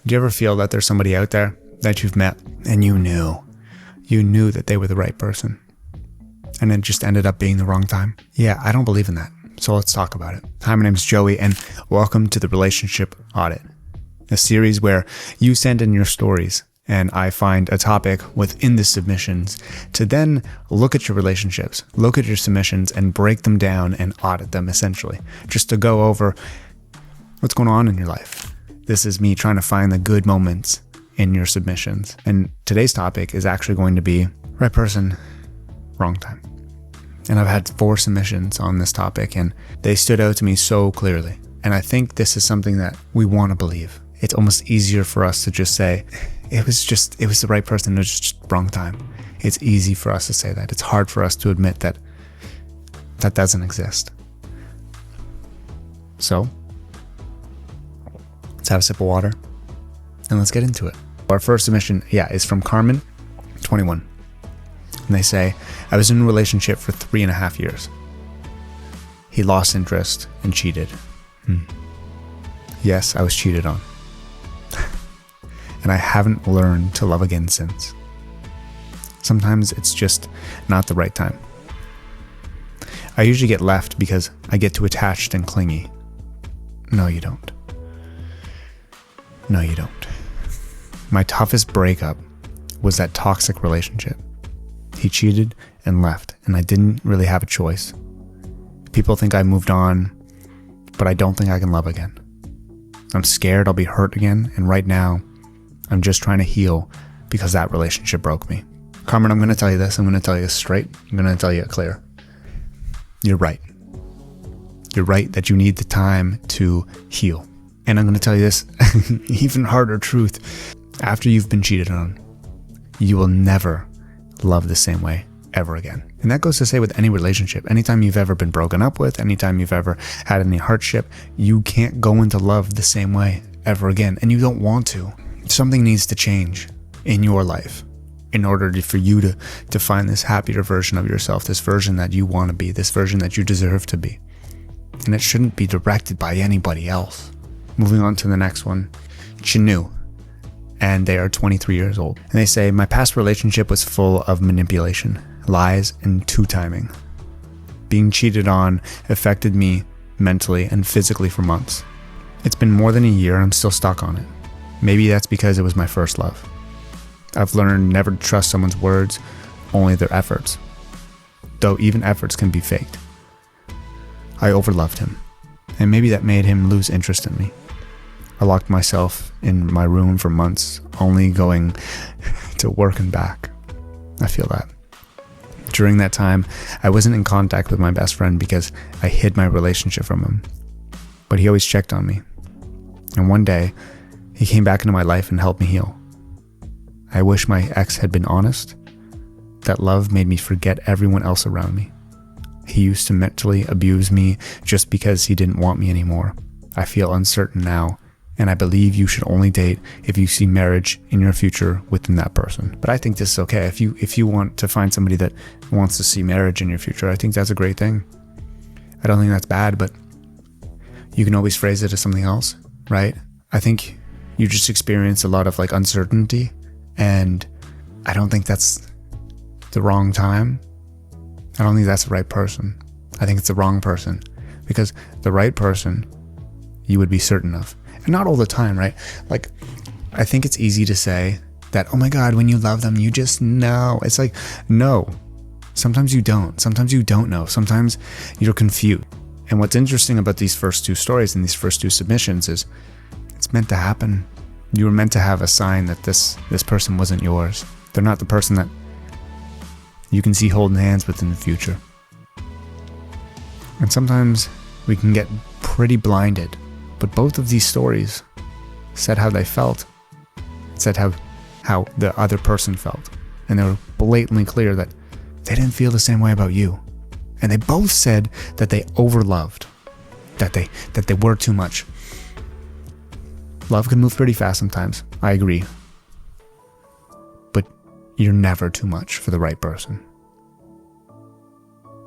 Do you ever feel that there's somebody out there that you've met and you knew that they were the right person and it just ended up being the wrong time? Yeah, I don't believe in that. So let's talk about it. Hi, my name is Joey and welcome to the Relationship Audit, a series where you send in your stories and I find a topic within the submissions to then look at your relationships, look at your submissions and break them down and audit them essentially, just to go over what's going on in your life. This is me trying to find the good moments in your submissions. And today's topic is actually going to be right person, wrong time. And I've had 4 submissions on this topic and they stood out to me so clearly. And I think this is something that we want to believe. It's almost easier for us to just say, it was the right person, it was just wrong time. It's easy for us to say that. It's hard for us to admit that that doesn't exist. So, let's have a sip of water and let's get into it. Our first submission, is from Carmen, 21. And they say, I was in a relationship for 3.5 years. He lost interest and cheated. Yes, I was cheated on. And I haven't learned to love again since. Sometimes it's just not the right time. I usually get left because I get too attached and clingy. No, you don't. No, you don't. My toughest breakup was that toxic relationship. He cheated and left, and I didn't really have a choice. People think I moved on, but I don't think I can love again. I'm scared I'll be hurt again, and right now, I'm just trying to heal because that relationship broke me. Carmen, I'm going to tell you this. I'm going to tell you this straight. I'm going to tell you it clear. You're right. You're right that you need the time to heal. And I'm going to tell you this even harder truth. After you've been cheated on, you will never love the same way ever again. And that goes to say with any relationship. Anytime you've ever been broken up with, anytime you've ever had any hardship, you can't go into love the same way ever again. And you don't want to. Something needs to change in your life in order for you to find this happier version of yourself, this version that you want to be, this version that you deserve to be. And it shouldn't be directed by anybody else. Moving on to the next one, Chinu, and they are 23 years old. And they say, my past relationship was full of manipulation, lies, and two-timing. Being cheated on affected me mentally and physically for months. It's been more than a year and I'm still stuck on it. Maybe that's because it was my first love. I've learned never to trust someone's words, only their efforts. Though even efforts can be faked. I overloved him, and maybe that made him lose interest in me. I locked myself in my room for months, only going to work and back. I feel that. During that time, I wasn't in contact with my best friend because I hid my relationship from him. But he always checked on me. And one day, he came back into my life and helped me heal. I wish my ex had been honest. That love made me forget everyone else around me. He used to mentally abuse me just because he didn't want me anymore. I feel uncertain now, and I believe you should only date if you see marriage in your future within that person. But I think this is okay. If you want to find somebody that wants to see marriage in your future, I think that's a great thing. I don't think that's bad, but you can always phrase it as something else, right? I think you just experience a lot of uncertainty, and I don't think that's the wrong time. I don't think that's the right person. I think it's the wrong person, because the right person you would be certain of, and not all the time, right? I think it's easy to say that, oh my God, when you love them, you just know. It's no, sometimes you don't. Sometimes you don't know. Sometimes you're confused. And what's interesting about these first 2 stories and these first 2 submissions is it's meant to happen. You were meant to have a sign that this person wasn't yours. They're not the person that you can see holding hands with in the future. And sometimes we can get pretty blinded, but both of these stories said how they felt, said how the other person felt. And they were blatantly clear that they didn't feel the same way about you. And they both said that they overloved, that they were too much. Love can move pretty fast sometimes, I agree. But you're never too much for the right person.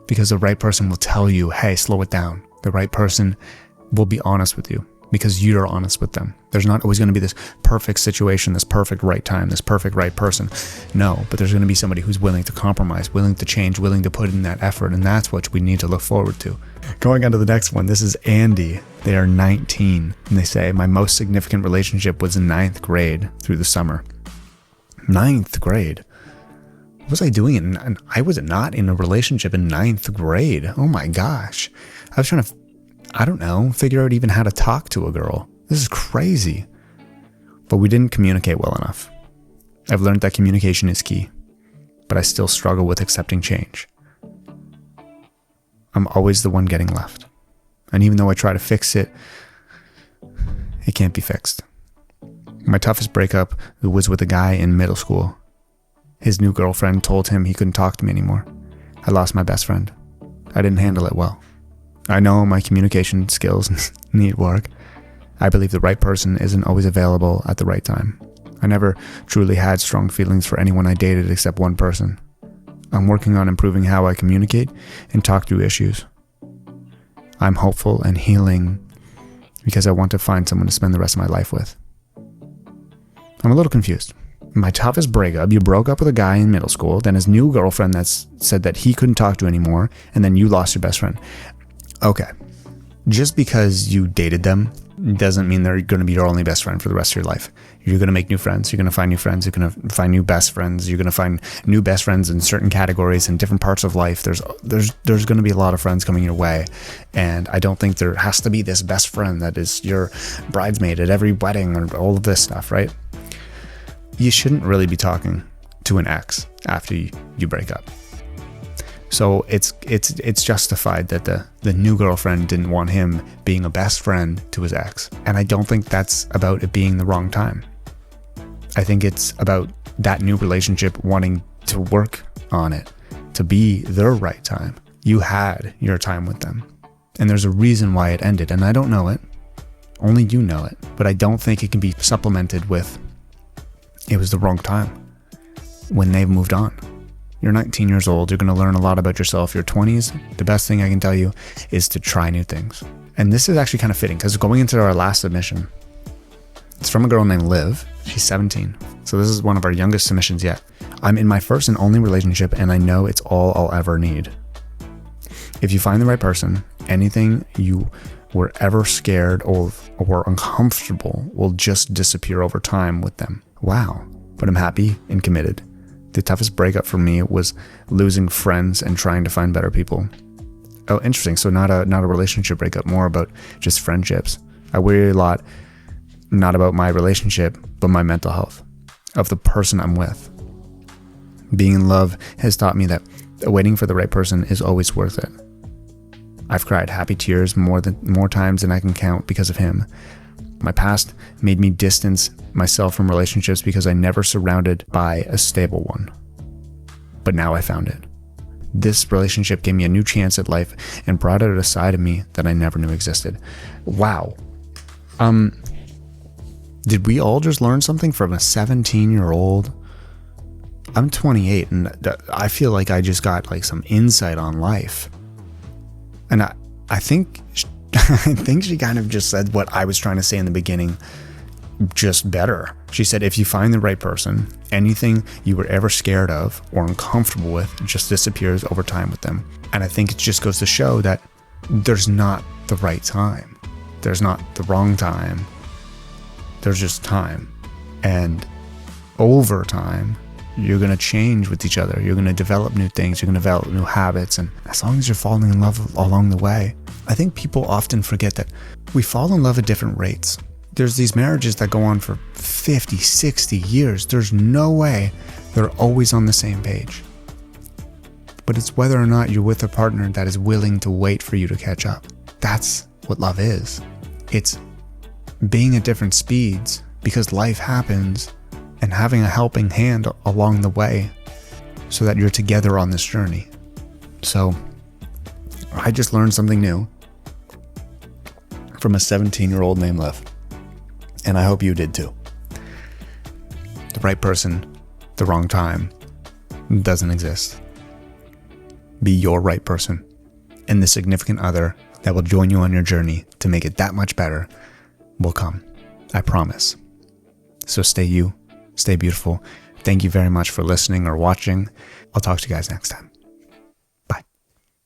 Because the right person will tell you, hey, slow it down. The right person will be honest with you. because you're honest with them. There's not always going to be this perfect situation, this perfect right time, this perfect right person. No, but there's going to be somebody who's willing to compromise, willing to change, willing to put in that effort, and that's what we need to look forward to. Going on to the next one, this is Andy. They are 19, and they say, my most significant relationship was in 9th grade through the summer. 9th grade? What was I doing? I was not in a relationship in 9th grade. Oh my gosh. I was trying to, I don't know, figure out even how to talk to a girl. This is crazy. But we didn't communicate well enough. I've learned that communication is key, but I still struggle with accepting change. I'm always the one getting left. And even though I try to fix it, it can't be fixed. My toughest breakup was with a guy in middle school. His new girlfriend told him he couldn't talk to me anymore. I lost my best friend. I didn't handle it well. I know my communication skills need work. I believe the right person isn't always available at the right time. I never truly had strong feelings for anyone I dated except one person. I'm working on improving how I communicate and talk through issues. I'm hopeful and healing because I want to find someone to spend the rest of my life with. I'm a little confused. My toughest breakup, you broke up with a guy in middle school, then his new girlfriend said that he couldn't talk to anymore, and then you lost your best friend. Okay. Just because you dated them doesn't mean they're going to be your only best friend for the rest of your life. You're going to make new friends. You're going to find new friends. You're going to find new best friends. You're going to find new best friends in certain categories in different parts of life. There's going to be a lot of friends coming your way. And I don't think there has to be this best friend that is your bridesmaid at every wedding or all of this stuff, right? You shouldn't really be talking to an ex after you break up. So it's justified that the new girlfriend didn't want him being a best friend to his ex. And I don't think that's about it being the wrong time. I think it's about that new relationship wanting to work on it, to be their right time. You had your time with them. And there's a reason why it ended. And I don't know it. Only you know it. But I don't think it can be supplemented with it was the wrong time when they've moved on. You're 19 years old. You're going to learn a lot about yourself. Your 20s, the best thing I can tell you is to try new things. And this is actually kind of fitting because going into our last submission, it's from a girl named Liv. She's 17. So this is one of our youngest submissions yet. I'm in my first and only relationship and I know it's all I'll ever need. If you find the right person, anything you were ever scared of or uncomfortable will just disappear over time with them. Wow. But I'm happy and committed. The toughest breakup for me was losing friends and trying to find better people. Oh, interesting. So not a relationship breakup, more about just friendships. I worry a lot, not about my relationship, but my mental health of the person I'm with. Being in love has taught me that waiting for the right person is always worth it. I've cried happy tears more times than I can count because of him. My past made me distance myself from relationships because I never surrounded by a stable one. But now I found it. This relationship gave me a new chance at life and brought out a side of me that I never knew existed. Wow. Did we all just learn something from a 17-year-old? I'm 28 and I feel like I just got like some insight on life. And I think she kind of just said what I was trying to say in the beginning, just better. She said, if you find the right person, anything you were ever scared of or uncomfortable with just disappears over time with them. And I think it just goes to show that there's not the right time. There's not the wrong time. There's just time. And over time, you're going to change with each other. You're going to develop new things. You're going to develop new habits. And as long as you're falling in love along the way, I think people often forget that we fall in love at different rates. There's these marriages that go on for 50, 60 years. There's no way they're always on the same page. But it's whether or not you're with a partner that is willing to wait for you to catch up. That's what love is. It's being at different speeds because life happens and having a helping hand along the way so that you're together on this journey. So I just learned something new from a 17-year-old named Liv. And I hope you did too. The right person, the wrong time doesn't exist. Be your right person and the significant other that will join you on your journey to make it that much better will come. I promise. So stay you, stay beautiful. Thank you very much for listening or watching. I'll talk to you guys next time.